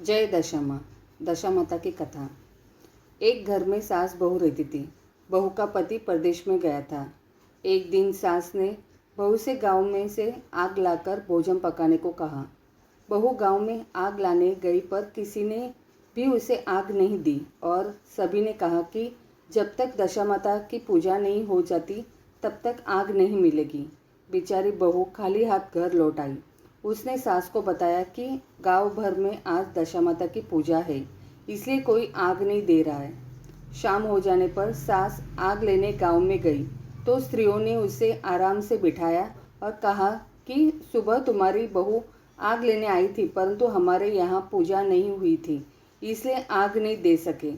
जय दशामा। दशामाता की कथा। एक घर में सास बहू रहती थी। बहू का पति परदेश में गया था। एक दिन सास ने बहू से गांव में से आग लाकर भोजन पकाने को कहा। बहू गांव में आग लाने गई पर किसी ने भी उसे आग नहीं दी और सभी ने कहा कि जब तक दशामाता की पूजा नहीं हो जाती तब तक आग नहीं मिलेगी। बेचारी बहू खाली हाथ घर लौट आई। उसने सास को बताया कि गांव भर में आज दशामाता की पूजा है, इसलिए कोई आग नहीं दे रहा है। शाम हो जाने पर सास आग लेने गांव में गई तो स्त्रियों ने उसे आराम से बिठाया और कहा कि सुबह तुम्हारी बहू आग लेने आई थी, परंतु हमारे यहाँ पूजा नहीं हुई थी, इसलिए आग नहीं दे सके।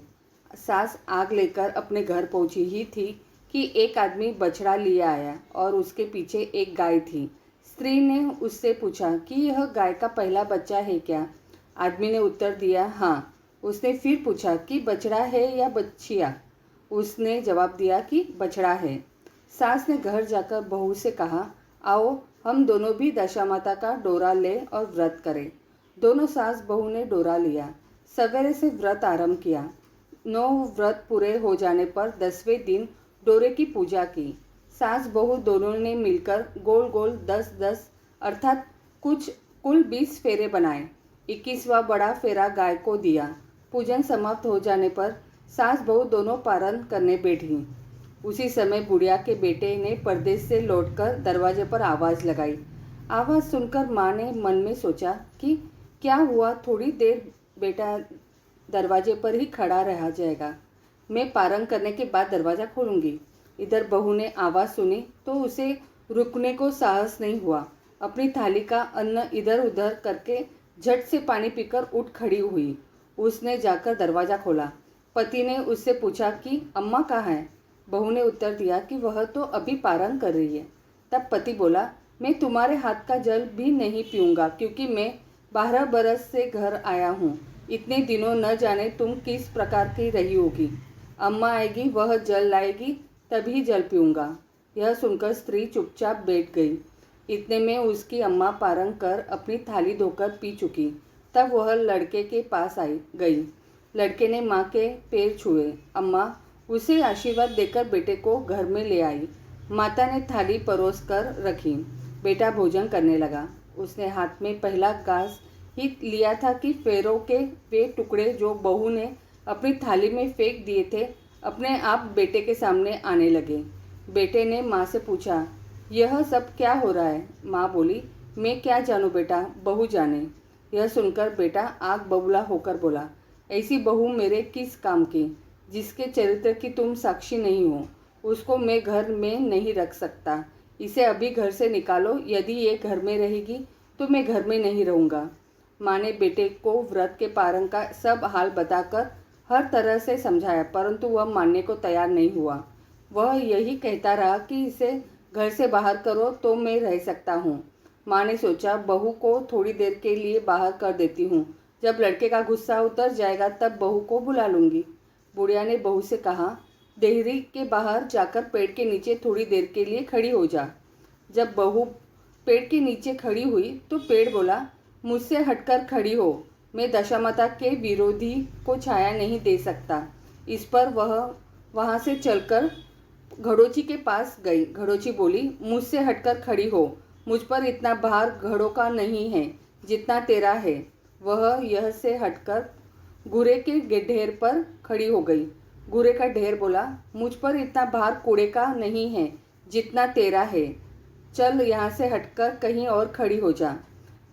सास आग लेकर अपने घर पहुंची ही थी कि एक आदमी बछड़ा लिए आया और उसके पीछे एक गाय थी। स्त्री ने उससे पूछा कि यह गाय का पहला बच्चा है क्या? आदमी ने उत्तर दिया, हाँ। उसने फिर पूछा कि बछड़ा है या बछिया? उसने जवाब दिया कि बछड़ा है। सास ने घर जाकर बहू से कहा, आओ हम दोनों भी दशामाता का डोरा ले और व्रत करें। दोनों सास बहू ने डोरा लिया। सवेरे से व्रत आरंभ किया। 9 व्रत पूरे हो जाने पर 10वें दिन डोरे की पूजा की। सास बहू दोनों ने मिलकर गोल गोल 10-10 अर्थात कुल 20 फेरे बनाए। 21वां बड़ा फेरा गाय को दिया। पूजन समाप्त हो जाने पर सास बहू दोनों पारण करने बैठी। उसी समय बुढ़िया के बेटे ने परदेश से लौटकर दरवाजे पर आवाज़ लगाई। आवाज़ सुनकर माँ ने मन में सोचा कि क्या हुआ, थोड़ी देर बेटा दरवाजे पर ही खड़ा रह जाएगा, मैं पारण करने के बाद दरवाज़ा खोलूंगी। इधर बहू ने आवाज़ सुनी तो उसे रुकने को साहस नहीं हुआ। अपनी थाली का अन्न इधर उधर करके झट से पानी पीकर उठ खड़ी हुई। उसने जाकर दरवाज़ा खोला। पति ने उससे पूछा कि अम्मा कहाँ है? बहू ने उत्तर दिया कि वह तो अभी पारण कर रही है। तब पति बोला, मैं तुम्हारे हाथ का जल भी नहीं पीऊँगा, क्योंकि मैं 12 बरस से घर आया हूँ। इतने दिनों न जाने तुम किस प्रकार की रही होगी। अम्मा आएगी, वह जल लाएगी, तभी जल पीऊँगा। यह सुनकर स्त्री चुपचाप बैठ गई। इतने में उसकी अम्मा पारण कर अपनी थाली धोकर पी चुकी। तब वह लड़के के पास गई। लड़के ने माँ के पैर छुए। अम्मा उसे आशीर्वाद देकर बेटे को घर में ले आई। माता ने थाली परोस कर रखी। बेटा भोजन करने लगा। उसने हाथ में पहला घास ही लिया था कि फेरों के वे टुकड़े जो बहू ने अपनी थाली में फेंक दिए थे अपने आप बेटे के सामने आने लगे। बेटे ने माँ से पूछा, यह सब क्या हो रहा है? माँ बोली, मैं क्या जानूँ बेटा, बहू जाने। यह सुनकर बेटा आग बबूला होकर बोला, ऐसी बहू मेरे किस काम की? जिसके चरित्र की तुम साक्षी नहीं हो, उसको मैं घर में नहीं रख सकता। इसे अभी घर से निकालो, यदि ये घर में रहेगी तो मैं घर में नहीं रहूँगा। माँ ने बेटे को व्रत के पारण का सब हाल बताकर हर तरह से समझाया, परंतु वह मानने को तैयार नहीं हुआ। वह यही कहता रहा कि इसे घर से बाहर करो तो मैं रह सकता हूँ। माँ ने सोचा, बहू को थोड़ी देर के लिए बाहर कर देती हूँ, जब लड़के का गुस्सा उतर जाएगा तब बहू को बुला लूँगी। बुढ़िया ने बहू से कहा, देहरी के बाहर जाकर पेड़ के नीचे थोड़ी देर के लिए खड़ी हो जा। जब बहू पेड़ के नीचे खड़ी हुई तो पेड़ बोला, मुझसे हटकर खड़ी हो, मैं दशामाता के विरोधी को छाया नहीं दे सकता। इस पर वह वहाँ से चलकर घड़ोची के पास गई। घड़ोची बोली, मुझसे हटकर खड़ी हो, मुझ पर इतना भार घड़ों का नहीं है जितना तेरा है। वह यह से हटकर घूरे के ढेर पर खड़ी हो गई। घूरे का ढेर बोला, मुझ पर इतना भार कूड़े का नहीं है जितना तेरा है, चल यहाँ से हटकर कहीं और खड़ी हो जा।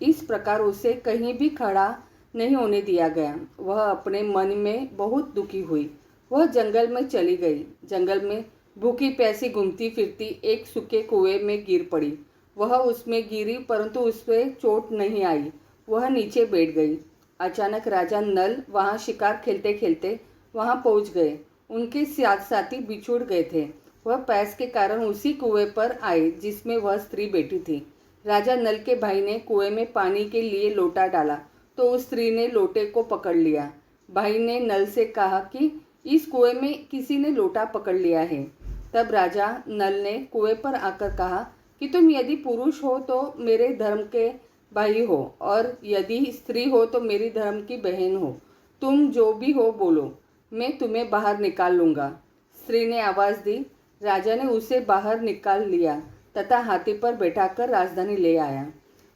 इस प्रकार उसे कहीं भी खड़ा नहीं होने दिया गया। वह अपने मन में बहुत दुखी हुई। वह जंगल में चली गई। जंगल में भूखी प्यासी घूमती फिरती एक सूखे कुएं में गिर पड़ी। वह उसमें गिरी परंतु उस पर चोट नहीं आई। वह नीचे बैठ गई। अचानक राजा नल वहाँ शिकार खेलते खेलते वहाँ पहुँच गए। उनके साथी बिछुड़ गए थे। वह प्यास के कारण उसी कुएं पर आए जिसमें वह स्त्री बैठी थी। राजा नल के भाई ने कुएं में पानी के लिए लोटा डाला तो उस स्त्री ने लोटे को पकड़ लिया। भाई ने नल से कहा कि इस कुएं में किसी ने लोटा पकड़ लिया है। तब राजा नल ने कुएं पर आकर कहा कि तुम यदि पुरुष हो तो मेरे धर्म के भाई हो, और यदि स्त्री हो तो मेरी धर्म की बहन हो। तुम जो भी हो बोलो, मैं तुम्हें बाहर निकाल लूँगा। स्त्री ने आवाज़ दी। राजा ने उसे बाहर निकाल लिया तथा हाथी पर बैठाकर राजधानी ले आया।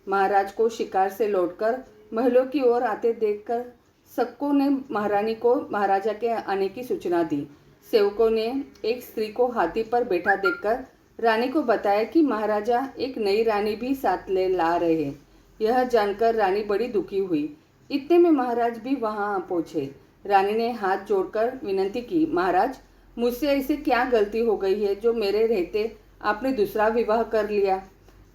महाराज को शिकार से लौटकर महलों की ओर आते देखकर सबकों ने महारानी को महाराजा के आने की सूचना दी। सेवकों ने एक स्त्री को हाथी पर बैठा देखकर रानी को बताया कि महाराजा एक नई रानी भी साथ ले ला रहे हैं। यह जानकर रानी बड़ी दुखी हुई। इतने में महाराज भी वहां पहुंचे। रानी ने हाथ जोड़कर विनती की, महाराज, मुझसे ऐसे क्या गलती हो गई है जो मेरे रहते आपने दूसरा विवाह कर लिया।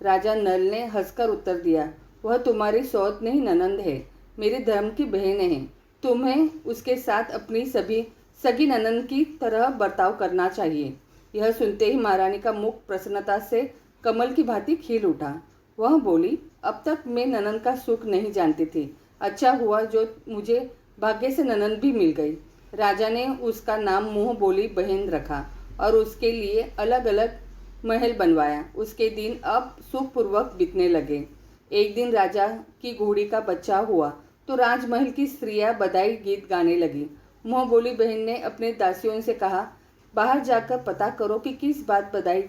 राजा नल ने हंसकर उत्तर दिया, वह तुम्हारी सौत नहीं ननंद है, मेरी धर्म की बहन है। तुम्हें उसके साथ अपनी सभी सगी ननंद की तरह बर्ताव करना चाहिए। यह सुनते ही महारानी का मुख प्रसन्नता से कमल की भांति खिल उठा। वह बोली, अब तक मैं ननंद का सुख नहीं जानती थी। अच्छा हुआ जो मुझे भाग्य से ननंद भी मिल गई। राजा ने उसका नाम मुँह बोली बहन रखा और उसके लिए अलग अलग महल बनवाया। उसके दिन अब सुखपूर्वक बीतने लगे। एक दिन राजा की घोड़ी का बच्चा हुआ तो राजमहल की स्त्रियां बधाई गीत गाने लगी। मुँह बोली बहन ने अपने दासियों से कहा, बाहर जाकर पता करो कि किस बात बधाई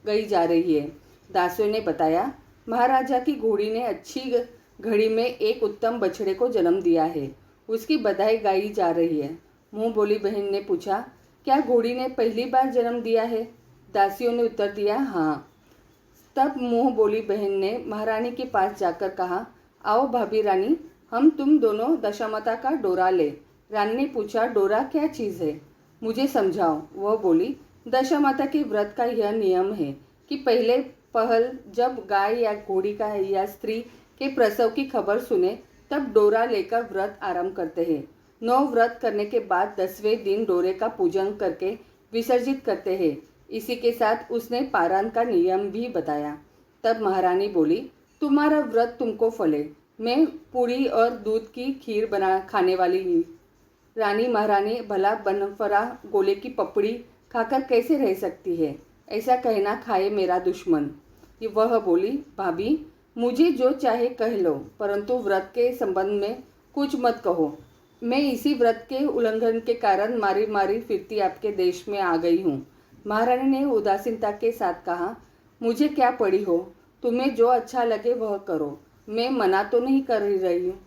गई जा रही है। दासियों ने बताया, महाराजा की घोड़ी ने अच्छी घड़ी में एक उत्तम बछड़े को जन्म दिया है, उसकी बधाई गाई जा रही है। मुँह बोली बहन ने पूछा, क्या घोड़ी ने पहली बार जन्म दिया है? दासियों ने उत्तर दिया, हाँ। तब मुँह बोली बहन ने महारानी के पास जाकर कहा, आओ भाभी रानी, हम तुम दोनों दशामाता का डोरा ले। रानी ने पूछा, डोरा क्या चीज़ है, मुझे समझाओ। वह बोली, दशामाता के व्रत का यह नियम है कि पहले पहल जब गाय या घोड़ी का या स्त्री के प्रसव की खबर सुने तब डोरा लेकर व्रत आरंभ करते हैं। 9 व्रत करने के बाद 10वें दिन डोरे का पूजन करके विसर्जित करते हैं। इसी के साथ उसने पारायण का नियम भी बताया। तब महारानी बोली, तुम्हारा व्रत तुमको फले, मैं पूड़ी और दूध की खीर बना खाने वाली हूँ। रानी महारानी भला बनफरा गोले की पपड़ी खाकर कैसे रह सकती है? ऐसा कहना खाए मेरा दुश्मन। वह बोली, भाभी, मुझे जो चाहे कह लो, परंतु व्रत के संबंध में कुछ मत कहो। मैं इसी व्रत के उल्लंघन के कारण मारी मारी फिरती आपके देश में आ गई हूँ। महारानी ने उदासीनता के साथ कहा, मुझे क्या पड़ी हो, तुम्हें जो अच्छा लगे वह करो, मैं मना तो नहीं कर रही हूँ।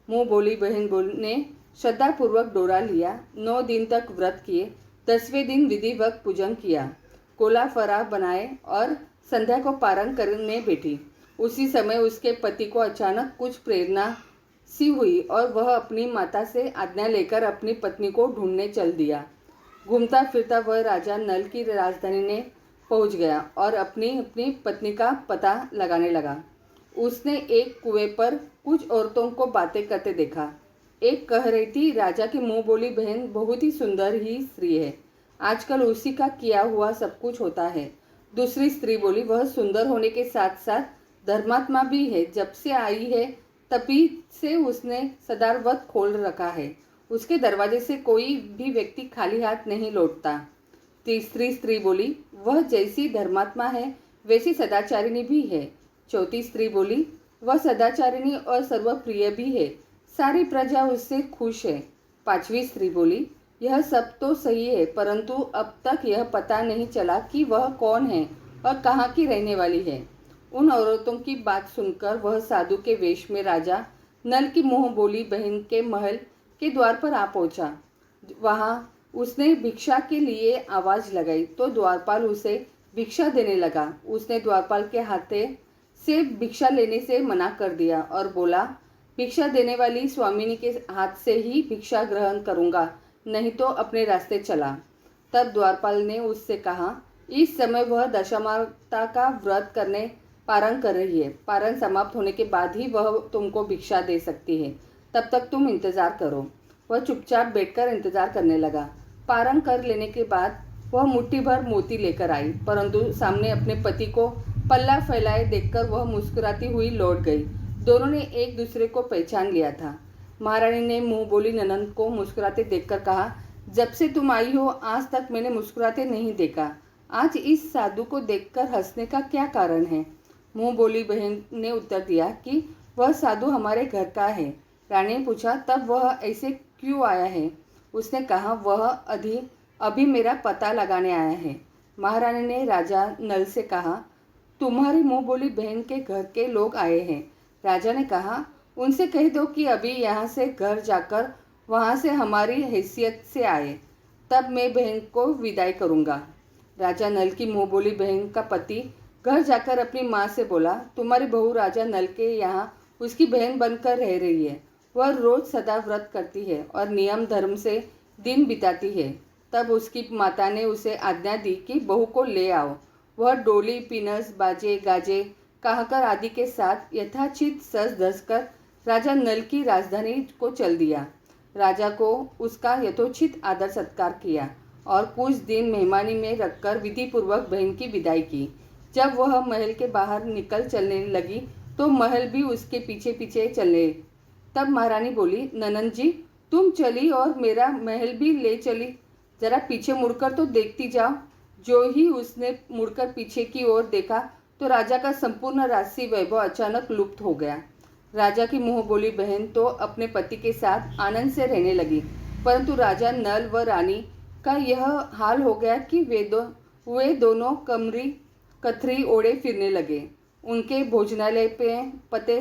मुँह बोली बहन ने श्रद्धापूर्वक डोरा लिया। 9 दिन तक व्रत किए। 10वें दिन विधिवत पूजन किया, कोला फरा बनाए और संध्या को पारण करने बैठी। उसी समय उसके पति को अचानक कुछ प्रेरणा सी हुई और वह अपनी माता से आज्ञा लेकर अपनी पत्नी को ढूंढने चल दिया। घूमता फिरता वह राजा नल की राजधानी में पहुंच गया और अपनी पत्नी का पता लगाने लगा। उसने एक कुएं पर कुछ औरतों को बातें करते देखा। एक कह रही थी, राजा की मुँह बोली बहन बहुत ही सुंदर ही स्त्री है, आजकल उसी का किया हुआ सब कुछ होता है। दूसरी स्त्री बोली, वह सुंदर होने के साथ साथ धर्मात्मा भी है, जब से आई है तभी से उसने सदाव्रत खोल रखा है, उसके दरवाजे से कोई भी व्यक्ति खाली हाथ नहीं लौटता। तीसरी स्त्री बोली, वह जैसी धर्मात्मा है वैसी सदाचारिणी भी है। चौथी स्त्री बोली, वह सदाचारिणी और सर्वप्रिय भी है, सारी प्रजा उससे खुश है। पांचवी स्त्री बोली, यह सब तो सही है, परंतु अब तक यह पता नहीं चला कि वह कौन है और कहाँ की रहने वाली है। उन औरतों की बात सुनकर वह साधु के वेश में राजा नल की मुँह बोली बहन के महल के द्वार पर आ पहुंचा। वहां उसने भिक्षा के लिए आवाज़ लगाई तो द्वारपाल उसे भिक्षा देने लगा। उसने द्वारपाल के हाथे से भिक्षा लेने से मना कर दिया और बोला, भिक्षा देने वाली स्वामिनी के हाथ से ही भिक्षा ग्रहण करूँगा, नहीं तो अपने रास्ते चला। तब द्वारपाल ने उससे कहा, इस समय वह दशामाता का व्रत करने पारण कर रही है, पारण समाप्त होने के बाद ही वह तुमको भिक्षा दे सकती है, तब तक तुम इंतज़ार करो। वह चुपचाप बैठकर इंतज़ार करने लगा। पारण कर लेने के बाद वह मुट्ठी भर मोती लेकर आई, परंतु सामने अपने पति को पल्ला फैलाए देखकर वह मुस्कुराती हुई लौट गई। दोनों ने एक दूसरे को पहचान लिया था। महारानी ने मुँह बोली ननंद को मुस्कुराते देखकर कहा, जब से तुम आई हो आज तक मैंने मुस्कुराते नहीं देखा, आज इस साधु को देखकर हंसने का क्या कारण है? मुंह बोली बहन ने उत्तर दिया कि वह साधु हमारे घर का है। रानी ने पूछा, तब वह ऐसे क्यों आया है? उसने कहा, वह अभी मेरा पता लगाने आया है। महारानी ने राजा नल से कहा, तुम्हारी मुंह बोली बहन के घर के लोग आए हैं। राजा ने कहा, उनसे कह दो कि अभी यहाँ से घर जाकर वहाँ से हमारी हैसियत से आए, तब मैं बहन को विदाई करूँगा। राजा नल की मुंह बोली बहन का पति घर जाकर अपनी माँ से बोला, तुम्हारी बहू राजा नल के यहाँ उसकी बहन बनकर रह रही है। वह रोज सदा व्रत करती है और नियम धर्म से दिन बिताती है। तब उसकी माता ने उसे आज्ञा दी कि बहू को ले आओ। वह डोली, पिनस, बाजे, गाजे, कहकर आदि के साथ यथाचित सज धज कर राजा नल की राजधानी को चल दिया। राजा को उसका यथोचित आदर सत्कार किया और कुछ दिन मेहमानी में रखकर विधि पूर्वक बहन की विदाई की। जब वह महल के बाहर निकल चलने लगी तो महल भी उसके पीछे पीछे चले। तब महारानी बोली, ननद जी, तुम चली और मेरा महल भी ले चली, जरा पीछे मुड़कर तो देखती जाओ। जो ही उसने मुड़कर पीछे की ओर देखा तो राजा का संपूर्ण राजसी वैभव अचानक लुप्त हो गया। राजा की मुंह बोली बहन तो अपने पति के साथ आनंद से रहने लगी, परंतु राजा नल व रानी का यह हाल हो गया कि वे दोनों कथरी ओढ़े फिरने लगे। उनके भोजनालय पे पते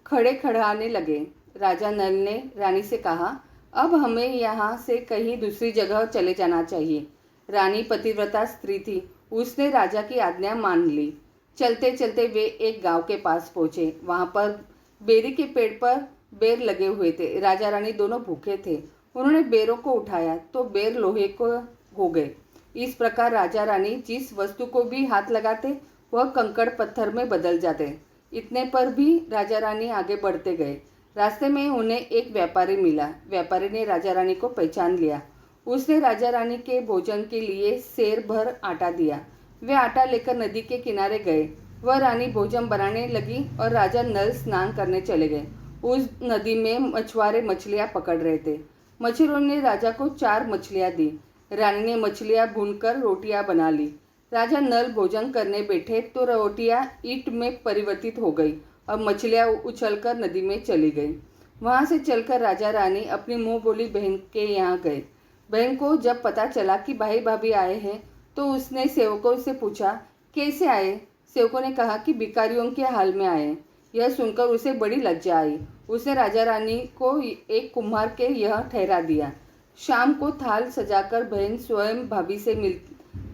खड़े खड़ाने लगे। राजा नल ने रानी से कहा, अब हमें यहाँ से कहीं दूसरी जगह चले जाना चाहिए। रानी पतिव्रता स्त्री थी, उसने राजा की आज्ञा मान ली। चलते चलते वे एक गांव के पास पहुँचे। वहाँ पर बेरी के पेड़ पर बेर लगे हुए थे। राजा रानी दोनों भूखे थे। उन्होंने बेरों को उठाया तो बेर लोहे को हो गए। इस प्रकार राजा रानी जिस वस्तु को भी हाथ लगाते वह कंकड़ पत्थर में बदल जाते। इतने पर भी राजा रानी आगे बढ़ते गए। रास्ते में उन्हें एक व्यापारी मिला। व्यापारी ने राजा रानी को पहचान लिया। उसने राजा रानी के भोजन के लिए सेर भर आटा दिया। वे आटा लेकर नदी के किनारे गए। वह रानी भोजन बनाने लगी और राजा नल स्नान करने चले गए। उस नदी में मछुआरे मछलियां पकड़ रहे थे। मछुआरों ने राजा को 4 मछलियां दी। रानी ने मछलियां भूनकर रोटियां बना ली। राजा नल भोजन करने बैठे तो रोटियां ईंट में परिवर्तित हो गई और मछलियां उछलकर नदी में चली गई। वहां से चलकर राजा रानी अपनी मुंह बोली बहन के यहाँ गए। बहन को जब पता चला कि भाई भाभी आए हैं तो उसने सेवकों से पूछा, कैसे आए? सेवकों ने कहा कि भिखारियों के हाल में आए। यह सुनकर उसे बड़ी लज्जा आई। उसने राजा रानी को एक कुम्हार के यह ठहरा दिया। शाम को थाल सजाकर बहन स्वयं भाभी से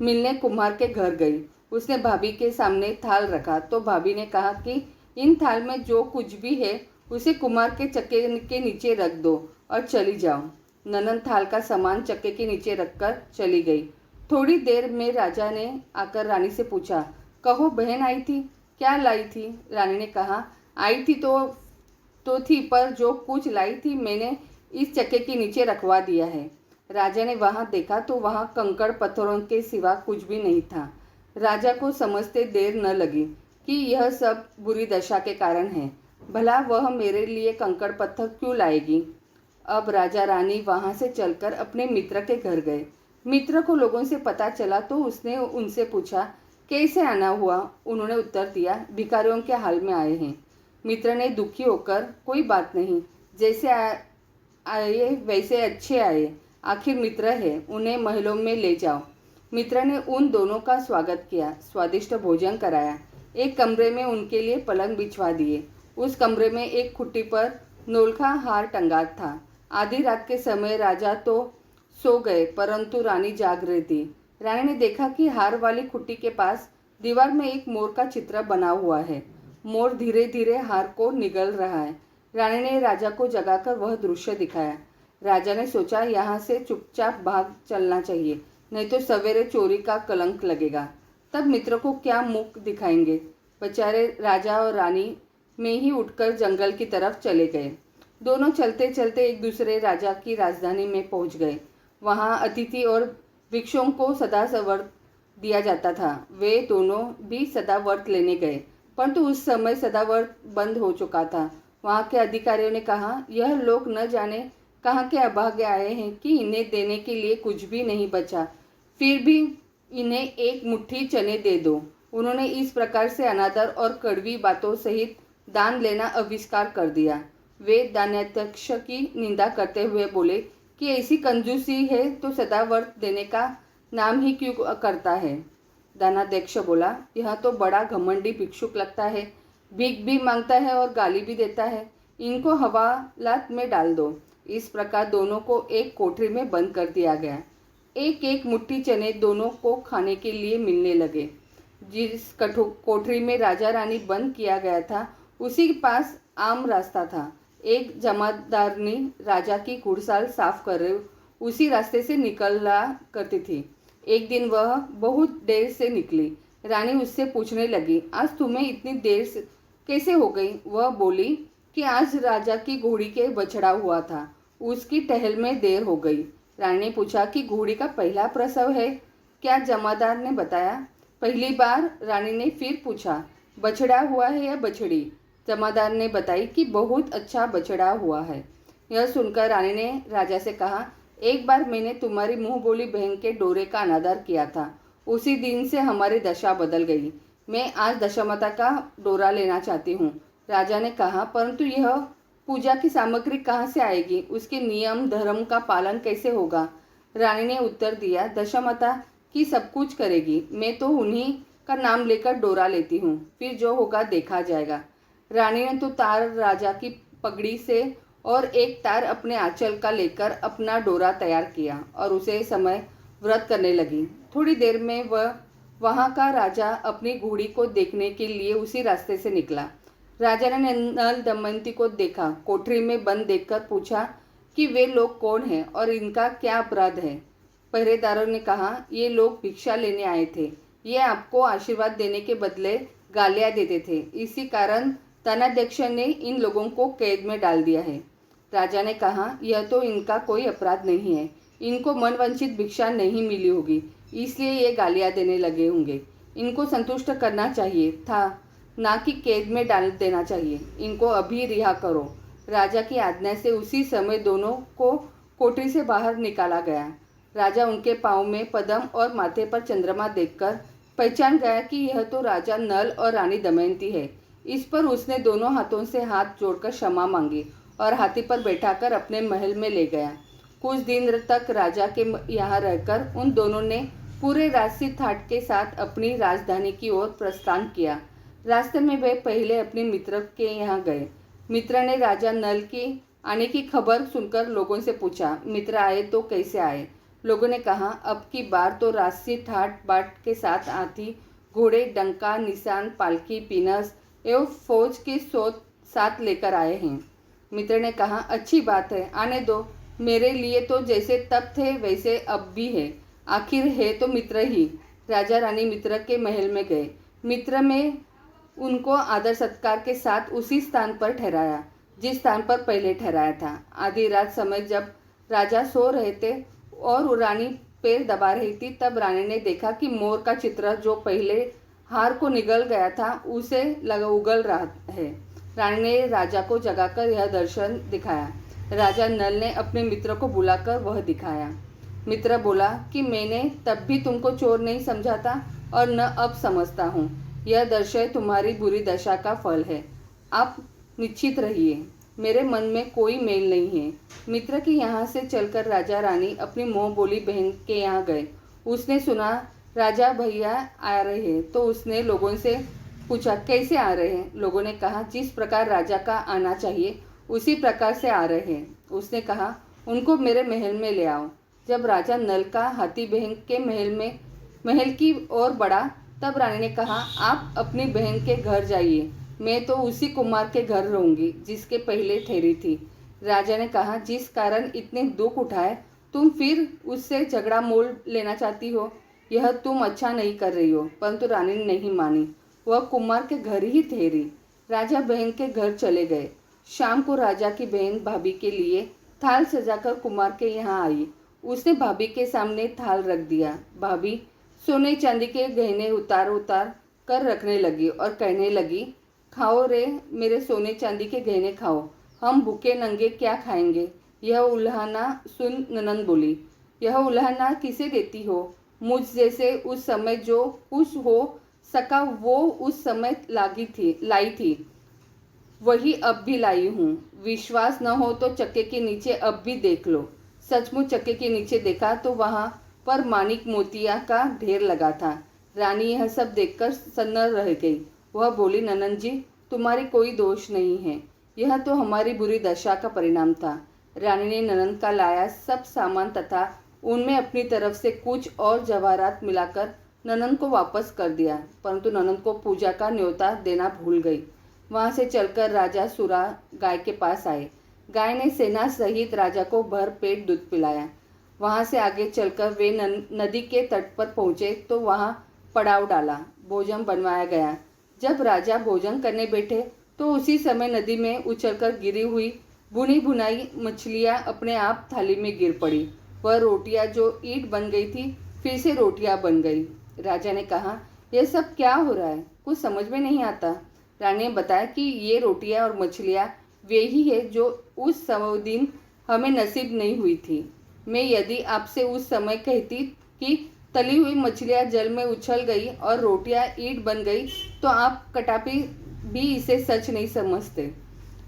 मिलने कुम्हार के घर गई। उसने भाभी के सामने थाल रखा तो भाभी ने कहा कि इन थाल में जो कुछ भी है उसे कुम्हार के चक्के के नीचे रख दो और चली जाओ। ननद थाल का सामान चक्के के नीचे रखकर चली गई। थोड़ी देर में राजा ने आकर रानी से पूछा, कहो बहन आई थी, क्या लाई थी? रानी ने कहा, आई थी तो थी, पर जो कुछ लाई थी मैंने इस चक्के के नीचे रखवा दिया है। राजा ने वहां देखा तो वहां कंकड़ पत्थरों के सिवा कुछ भी नहीं था। राजा को समझते देर न लगी कि यह सब बुरी दशा के कारण है। भला वह मेरे लिए कंकड़ पत्थर क्यों लाएगी? अब राजा रानी वहां से चलकर अपने मित्र के घर गए। मित्र को लोगों से पता चला तो उसने उनसे पूछा, कैसे आना हुआ? उन्होंने उत्तर दिया, भिखारियों के हाल में आए हैं। मित्र ने दुखी होकर, कोई बात नहीं, जैसे आए वैसे अच्छे आए, आखिर मित्र है, उन्हें महलों में ले जाओ। मित्र ने उन दोनों का स्वागत किया, स्वादिष्ट भोजन कराया। एक कमरे में उनके लिए पलंग बिछवा दिए। उस कमरे में एक खुट्टी पर नोलखा हार टंगा था। आधी रात के समय राजा तो सो गए परंतु रानी जाग रही थी। रानी ने देखा कि हार वाली खुट्टी के पास दीवार में एक मोर का चित्र बना हुआ है। मोर धीरे धीरे हार को निगल रहा है। रानी ने राजा को जगाकर वह दृश्य दिखाया। राजा ने सोचा, यहाँ से चुपचाप भाग चलना चाहिए, नहीं तो सवेरे चोरी का कलंक लगेगा। तब मित्र को क्या मुख दिखाएंगे? बेचारे राजा और रानी में ही उठकर जंगल की तरफ चले गए। दोनों चलते चलते एक दूसरे राजा की राजधानी में पहुंच गए। वहां अतिथि और भिक्षुओं को सदा व्रत दिया जाता था। वे दोनों भी सदा व्रत लेने गए, परंतु उस समय सदा व्रत बंद हो चुका था। वहां के अधिकारियों ने कहा, यह लोग न जाने कहाँ के अभागे आए हैं कि इन्हें देने के लिए कुछ भी नहीं बचा, फिर भी इन्हें एक मुट्ठी चने दे दो। उन्होंने इस प्रकार से अनादर और कड़वी बातों सहित दान लेना आविष्कार कर दिया। वे दानाध्यक्ष की निंदा करते हुए बोले कि ऐसी कंजूसी है तो सदाव्रत देने का नाम ही क्यों करता है। दानाध्यक्ष बोला, यह तो बड़ा घमंडी भिक्षुक लगता है, भीख भी मांगता है और गाली भी देता है। इनको हवालात में डाल दो। इस प्रकार दोनों को एक कोठरी में बंद कर दिया गया। एक एक मुट्ठी चने दोनों को खाने के लिए मिलने लगे। जिस कोठरी में राजा रानी बंद किया गया था उसी के पास आम रास्ता था। एक जमादारनी राजा की घुड़साल साफ कर रहे उसी रास्ते से निकला करती थी। एक दिन वह बहुत देर से निकली। रानी उससे पूछने लगी, आज तुम्हें इतनी देर से कैसे हो गई? वह बोली कि आज राजा की घोड़ी के बछड़ा हुआ था, उसकी टहल में देर हो गई। रानी ने पूछा कि घोड़ी का पहला प्रसव है क्या? जमादार ने बताया। पहली बार रानी ने फिर पूछा, बछड़ा हुआ है या बछड़ी? जमादार ने बताई कि बहुत अच्छा बछड़ा हुआ है। यह सुनकर रानी ने राजा से कहा, एक बार मैंने तुम्हारी मुंह बोली बहन के डोरे का अनादर किया था, उसी दिन से हमारी दशा बदल गई। मैं आज दशामाता का डोरा लेना चाहती हूँ। राजा ने कहा, परंतु यह पूजा की सामग्री कहाँ से आएगी? उसके नियम धर्म का पालन कैसे होगा? रानी ने उत्तर दिया, दशामाता की सब कुछ करेगी, मैं तो उन्हीं का नाम लेकर डोरा लेती हूँ, फिर जो होगा देखा जाएगा। रानी ने तो तार राजा की पगड़ी से और एक तार अपने आंचल का लेकर अपना डोरा तैयार किया और उसे समय व्रत करने लगी। थोड़ी देर में वह वहाँ का राजा अपनी घोड़ी को देखने के लिए उसी रास्ते से निकला। राजा ने नल दमयंती को देखा। कोठरी में बंद देखकर पूछा कि वे लोग कौन हैं और इनका क्या अपराध है। पहरेदारों ने कहा, ये लोग भिक्षा लेने आए थे, ये आपको आशीर्वाद देने के बदले गालियाँ देते थे, इसी कारण दानाध्यक्ष ने इन लोगों को कैद में डाल दिया है। राजा ने कहा, यह तो इनका कोई अपराध नहीं है, इनको मनवांछित भिक्षा नहीं मिली होगी, इसलिए ये गालियाँ देने लगे होंगे। इनको संतुष्ट करना चाहिए था, ना कि कैद में डाल देना चाहिए। इनको अभी रिहा करो। राजा की आज्ञा से उसी समय दोनों को कोठरी से बाहर निकाला गया। राजा उनके पाँव में पद्म और माथे पर चंद्रमा देखकर पहचान गया कि यह तो राजा नल और रानी दमयंती है। इस पर उसने दोनों हाथों से हाथ जोड़कर क्षमा मांगी और हाथी पर बैठाकर अपने महल में ले गया। कुछ दिन तक राजा के यहाँ रहकर उन दोनों ने पूरे राजसी ठाट के साथ अपनी राजधानी की ओर प्रस्थान किया। रास्ते में वे पहले अपने मित्र के यहाँ गए। मित्र ने राजा नल के आने की खबर सुनकर लोगों से पूछा, मित्र आए तो कैसे आए? लोगों ने कहा, अब की बार तो राजसी ठाट बाट के साथ हाथी, घोड़े, डंका, निशान, पालकी, पीनस एवं फौज के साथ लेकर आए हैं। मित्र ने कहा, अच्छी बात है, आने दो। मेरे लिए तो जैसे तब थे वैसे अब भी है, आखिर है तो मित्र ही। राजा रानी मित्र के महल में गए। मित्र में उनको आदर सत्कार के साथ उसी स्थान पर ठहराया जिस स्थान पर पहले ठहराया था। आधी रात समय जब राजा सो रहे थे और रानी पैर दबा रही थी, तब रानी ने देखा कि मोर का चित्र जो पहले हार को निगल गया था उसे उगल रहा है। रानी ने राजा को जगाकर यह दर्शन दिखाया। राजा नल ने अपने मित्र को बुलाकर वह दिखाया। मित्र बोला कि मैंने तब भी तुमको चोर नहीं समझा था और न अब समझता हूँ। यह दर्शन तुम्हारी बुरी दशा का फल है। आप निश्चित रहिए, मेरे मन में कोई मेल नहीं है। मित्र के यहाँ से चलकर राजा रानी अपनी मुँह बोली बहन के यहाँ गए। उसने सुना राजा भैया आ रहे हैं तो उसने लोगों से पूछा, कैसे आ रहे हैं? लोगों ने कहा, जिस प्रकार राजा का आना चाहिए उसी प्रकार से आ रहे हैं। उसने कहा, उनको मेरे महल में ले आओ। जब राजा नल का हाथी बहन के महल की ओर बढ़ा, तब रानी ने कहा, आप अपनी बहन के घर जाइए, मैं तो उसी कुमार के घर रहूंगी जिसके पहले ठहरी थी। राजा ने कहा, जिस कारण इतने दुख उठाए तुम फिर उससे झगड़ा मोल लेना चाहती हो, यह तुम अच्छा नहीं कर रही हो। परंतु रानी ने नहीं मानी, वह कुमार के घर ही ठहरी। राजा बहन के घर चले गए। शाम को राजा की बहन भाभी के लिए थाल सजाकर कुमार के यहाँ आई। उसने भाभी के सामने थाल रख दिया। भाभी सोने चांदी के गहने उतार उतार कर रखने लगी और कहने लगी, खाओ रे मेरे सोने चांदी के गहने खाओ, हम भूखे नंगे क्या खाएंगे। यह उल्हाना सुन ननंद बोली, यह उल्हाना किसे देती हो? मुझ जैसे उस समय जो खुश हो सका वो उस समय लाई थी, वही अब भी लाई हूँ। विश्वास न हो तो चक्के के नीचे अब भी देख लो। सचमुच चक्के के नीचे देखा तो वहाँ पर मानिक मोतिया का ढेर लगा था। रानी यह सब देखकर सन्न रह गई। वह बोली, ननद जी, तुम्हारी कोई दोष नहीं है, यह तो हमारी बुरी दशा का परिणाम था। रानी ने ननद का लाया सब सामान तथा उनमें अपनी तरफ से कुछ और जवाहरात मिलाकर ननद को वापस कर दिया, परंतु ननद को पूजा का न्योता देना भूल गई। वहां से चलकर राजा सुरा गाय के पास आए। गाय ने सेना सहित राजा को भर पेट दूध पिलाया। वहां से आगे चलकर वे नदी के तट पर पहुंचे तो वहां पड़ाव डाला। भोजन बनवाया गया। जब राजा भोजन करने बैठे तो उसी समय नदी में उछलकर गिरी हुई भुनी भुनाई मछलियां अपने आप थाली में गिर पड़ी। वह रोटियां जो ईंट बन गई थी फिर से रोटियां बन गई। राजा ने कहा, यह सब क्या हो रहा है, कुछ समझ में नहीं आता। रानी ने बताया कि ये रोटियां और मछलियां वे ही है जो उस दिन हमें नसीब नहीं हुई थी। मैं यदि आपसे उस समय कहती कि तली हुई मछलियां जल में उछल गई और रोटियां ईंट बन गई तो आप कटापी भी इसे सच नहीं समझते।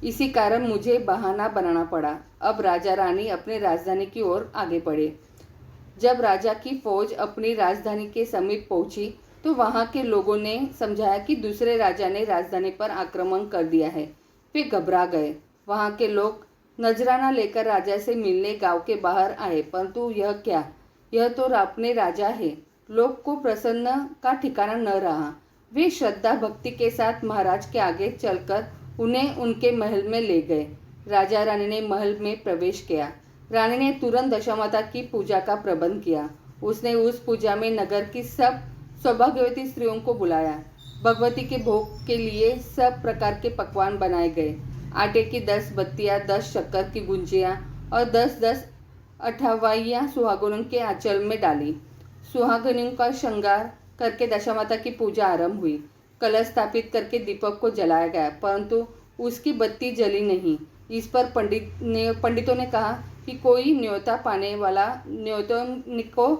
इसी कारण मुझे बहाना बनाना पड़ा। अब राजा रानी अपने राजधानी की ओर आगे बढ़े। जब राजा की फौज अपनी राजधानी के समीप पहुंची तो वहां के लोगों ने समझाया कि दूसरे राजा ने राजधानी पर आक्रमण कर दिया है। वे घबरा गए। वहां के लोग नजराना लेकर राजा से मिलने गांव के बाहर आए, परंतु यह क्या, यह तो अपने राजा है। लोग को प्रसन्न का ठिकाना न रहा। वे श्रद्धा भक्ति के साथ महाराज के आगे चलकर उन्हें उनके महल में ले गए। राजा रानी ने महल में प्रवेश किया। रानी ने तुरंत दशामाता की पूजा का प्रबंध किया। उसने उस पूजा में नगर की सब सौभाग्यवती स्त्रियों को बुलाया। भगवती के भोग के लिए सब प्रकार के पकवान बनाए गए। आटे की 10 बत्तियां, 10 शक्कर की गुंजियां और 10-10 अठवाइयां सुहागनों के आंचल में डाली। सुहागनों का श्रृंगार करके दशामाता की पूजा आरंभ हुई। कलश स्थापित करके दीपक को जलाया गया, परंतु उसकी बत्ती जली नहीं। इस पर पंडितों ने कहा कि कोई न्योता पाने वाला न्योतों को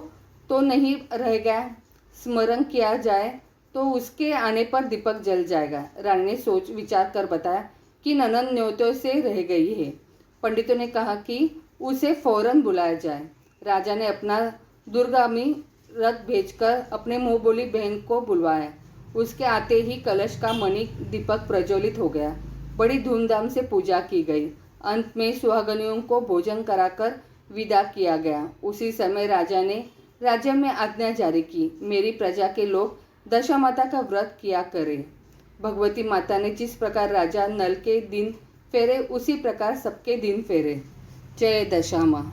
तो नहीं रह गया, स्मरण किया जाए तो उसके आने पर दीपक जल जाएगा। रानी ने सोच विचार कर बताया कि ननद न्योतों से रह गई है। पंडितों ने कहा कि उसे फौरन बुलाया जाए। राजा ने अपना दूरगामी रथ भेजकर अपने मुंह बोली बहन को बुलवाया। उसके आते ही कलश का मणि दीपक प्रज्वलित हो गया। बड़ी धूमधाम से पूजा की गई। अंत में सुहागनियों को भोजन कराकर विदा किया गया। उसी समय राजा ने राज्य में आज्ञा जारी की, मेरी प्रजा के लोग दशामाता का व्रत किया करें। भगवती माता ने जिस प्रकार राजा नल के दिन फेरे उसी प्रकार सबके दिन फेरे। जय दशामा।